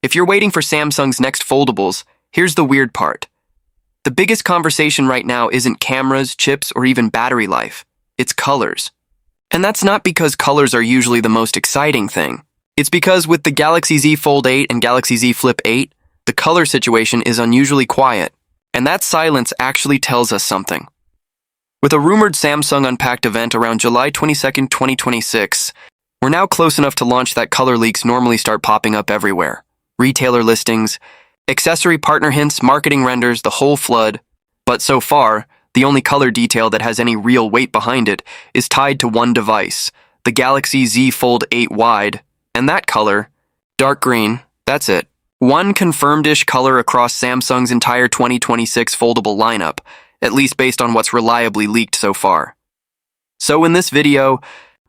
If you're waiting for Samsung's next foldables, here's the weird part. The biggest conversation right now isn't cameras, chips, or even battery life. It's colors. And that's not because colors are usually the most exciting thing. It's because with the Galaxy Z Fold 8 and Galaxy Z Flip 8, the color situation is unusually quiet. And that silence actually tells us something. With a rumored Samsung Unpacked event around July 22nd, 2026, we're now close enough to launch that color leaks normally start popping up everywhere. Retailer listings, accessory partner hints, marketing renders, the whole flood. But so far, the only color detail that has any real weight behind it is tied to one device, the Galaxy Z Fold 8 Wide, and that color, dark green, that's it. One confirmed-ish color across Samsung's entire 2026 foldable lineup, at least based on what's reliably leaked so far. So in this video,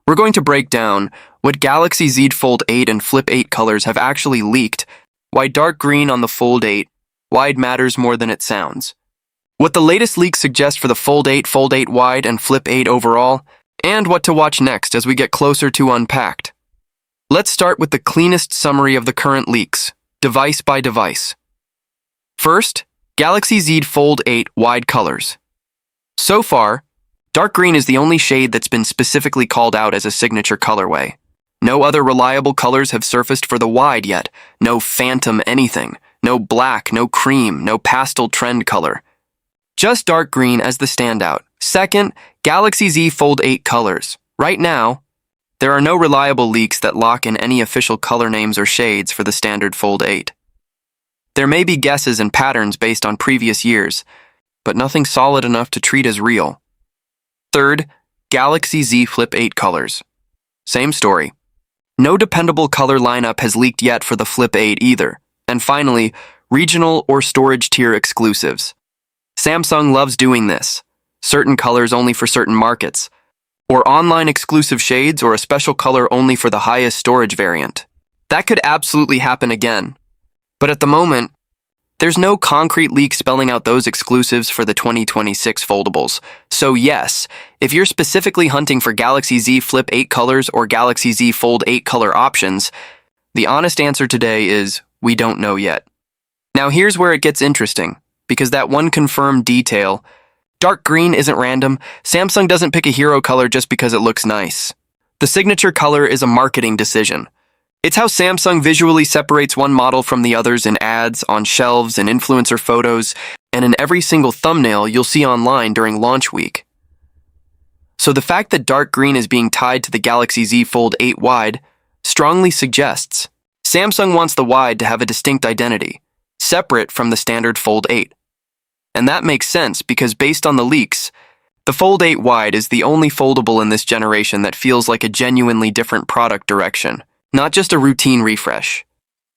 we're going to break down what Galaxy Z Fold 8 and Flip 8 colors have actually leaked, why dark green on the Fold 8 Wide matters more than it sounds, what the latest leaks suggest for the Fold 8 Wide, and Flip 8 overall, and what to watch next as we get closer to Unpacked. Let's start with the cleanest summary of the current leaks, device by device. First, Galaxy Z Fold 8 Wide colors. So far, dark green is the only shade that's been specifically called out as a signature colorway. No other reliable colors have surfaced for the Wide yet. No phantom anything. No black, no cream, no pastel trend color. Just dark green as the standout. Second, Galaxy Z Fold 8 colors. Right now, there are no reliable leaks that lock in any official color names or shades for the standard Fold 8. There may be guesses and patterns based on previous years, but nothing solid enough to treat as real. Third, Galaxy Z Flip 8 colors. Same story. No dependable color lineup has leaked yet for the Flip 8 either. And finally, regional or storage tier exclusives. Samsung loves doing this. Certain colors only for certain markets, or online exclusive shades or a special color only for the highest storage variant. That could absolutely happen again. But at the moment, there's no concrete leak spelling out those exclusives for the 2026 foldables. So yes, if you're specifically hunting for Galaxy Z Flip 8 colors or Galaxy Z Fold 8 color options, the honest answer today is we don't know yet. Now here's where it gets interesting, because that one confirmed detail, dark green, isn't random. Samsung doesn't pick a hero color just because it looks nice. The signature color is a marketing decision. It's how Samsung visually separates one model from the others in ads, on shelves, in influencer photos, and in every single thumbnail you'll see online during launch week. So the fact that dark green is being tied to the Galaxy Z Fold 8 Wide strongly suggests Samsung wants the Wide to have a distinct identity, separate from the standard Fold 8. And that makes sense because based on the leaks, the Fold 8 Wide is the only foldable in this generation that feels like a genuinely different product direction. Not just a routine refresh.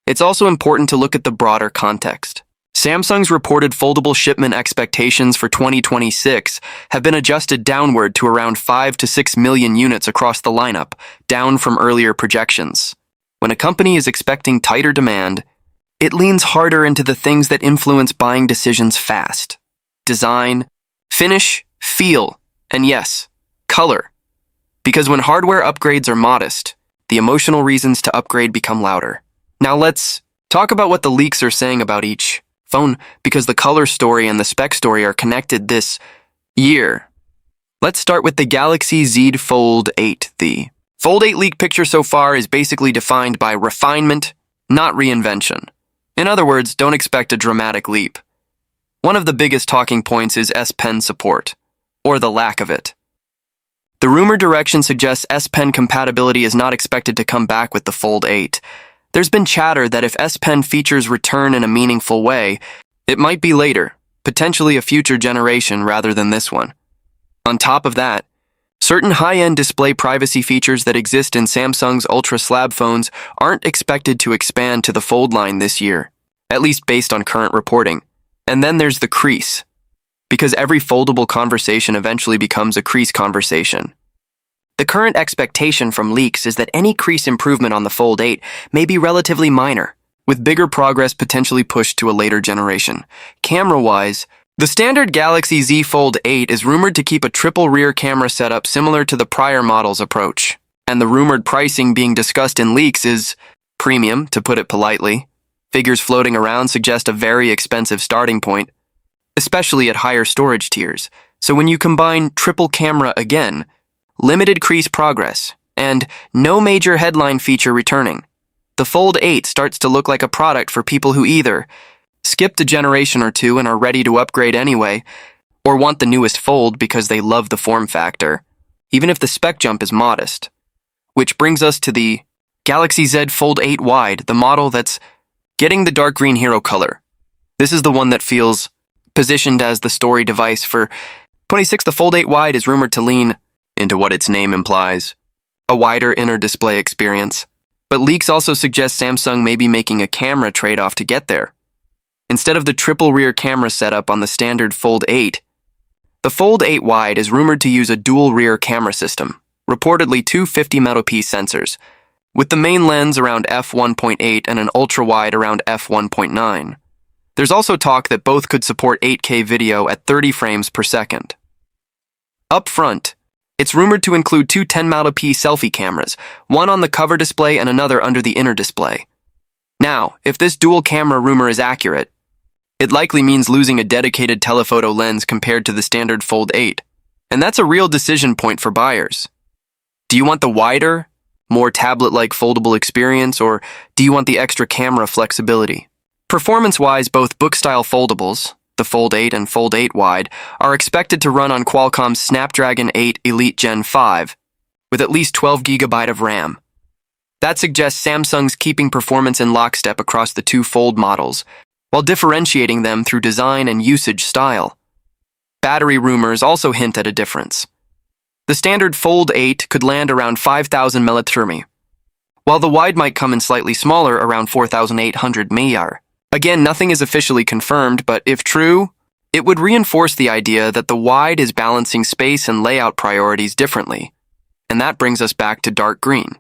It's also important to look at the broader context. Samsung's reported foldable shipment expectations for 2026 have been adjusted downward to around 5 to 6 million units across the lineup, down from earlier projections. When a company is expecting tighter demand, it leans harder into the things that influence buying decisions fast. Design, finish, feel, and yes, color. Because when hardware upgrades are modest, the emotional reasons to upgrade become louder. Now let's talk about what the leaks are saying about each phone, because the color story and the spec story are connected this year. Let's start with the Galaxy Z Fold 8. The Fold 8 leak picture so far is basically defined by refinement, not reinvention. In other words, don't expect a dramatic leap. One of the biggest talking points is S Pen support, or the lack of it. The rumored direction suggests S Pen compatibility is not expected to come back with the Fold 8. There's been chatter that if S Pen features return in a meaningful way, it might be later, potentially a future generation rather than this one. On top of that, certain high-end display privacy features that exist in Samsung's Ultra Slab phones aren't expected to expand to the Fold line this year, at least based on current reporting. And then there's the crease, because every foldable conversation eventually becomes a crease conversation. The current expectation from leaks is that any crease improvement on the Fold 8 may be relatively minor, with bigger progress potentially pushed to a later generation. Camera-wise, the standard Galaxy Z Fold 8 is rumored to keep a triple rear camera setup similar to the prior model's approach, and the rumored pricing being discussed in leaks is premium, to put it politely. Figures floating around suggest a very expensive starting point, especially at higher storage tiers. So when you combine triple camera again, limited crease progress, and no major headline feature returning, the Fold 8 starts to look like a product for people who either skipped a generation or two and are ready to upgrade anyway, or want the newest Fold because they love the form factor, even if the spec jump is modest. Which brings us to the Galaxy Z Fold 8 Wide, the model that's getting the dark green hero color. This is the one that feels positioned as the story device for 26. The Fold 8 Wide is rumored to lean into what its name implies, a wider inner display experience. But leaks also suggest Samsung may be making a camera trade-off to get there. Instead of the triple rear camera setup on the standard Fold 8, the Fold 8 Wide is rumored to use a dual rear camera system, reportedly two 50-megapixel sensors, with the main lens around f1.8 and an ultra-wide around f1.9. There's also talk that both could support 8K video at 30 frames per second. Up front, it's rumored to include two 10-megapixel selfie cameras, one on the cover display and another under the inner display. Now, if this dual camera rumor is accurate, it likely means losing a dedicated telephoto lens compared to the standard Fold 8. And that's a real decision point for buyers. Do you want the wider, more tablet-like foldable experience, or do you want the extra camera flexibility? Performance-wise, both book-style foldables, the Fold 8 and Fold 8 Wide, are expected to run on Qualcomm's Snapdragon 8 Elite Gen 5, with at least 12GB of RAM. That suggests Samsung's keeping performance in lockstep across the two Fold models, while differentiating them through design and usage style. Battery rumors also hint at a difference. The standard Fold 8 could land around 5,000 mAh, while the Wide might come in slightly smaller, around 4,800 mAh. Again, nothing is officially confirmed, but if true, it would reinforce the idea that the Wide is balancing space and layout priorities differently, and that brings us back to dark green.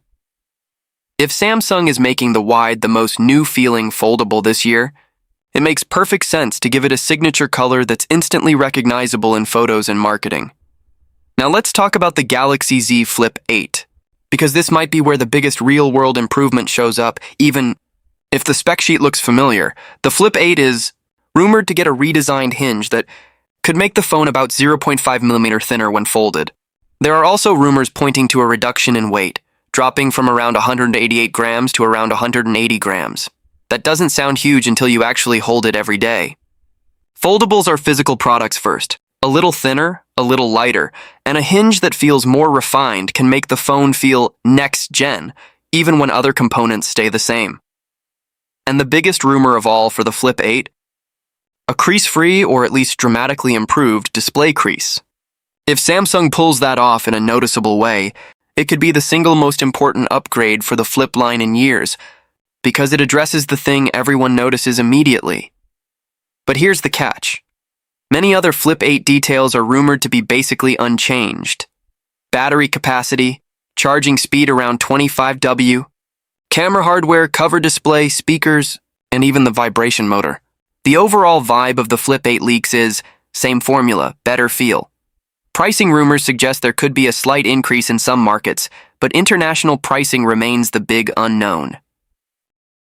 If Samsung is making the Wide the most new-feeling foldable this year, it makes perfect sense to give it a signature color that's instantly recognizable in photos and marketing. Now let's talk about the Galaxy Z Flip 8, because this might be where the biggest real-world improvement shows up. Even if the spec sheet looks familiar, the Flip 8 is rumored to get a redesigned hinge that could make the phone about 0.5mm thinner when folded. There are also rumors pointing to a reduction in weight, dropping from around 188 grams to around 180 grams. That doesn't sound huge until you actually hold it every day. Foldables are physical products first. A little thinner, a little lighter, and a hinge that feels more refined can make the phone feel next-gen, even when other components stay the same. And the biggest rumor of all for the Flip 8? A crease-free or at least dramatically improved display crease. If Samsung pulls that off in a noticeable way, it could be the single most important upgrade for the Flip line in years, because it addresses the thing everyone notices immediately. But here's the catch. Many other Flip 8 details are rumored to be basically unchanged. Battery capacity, charging speed around 25W, camera hardware, cover display, speakers, and even the vibration motor. The overall vibe of the Flip 8 leaks is same formula, better feel. Pricing rumors suggest there could be a slight increase in some markets, but international pricing remains the big unknown.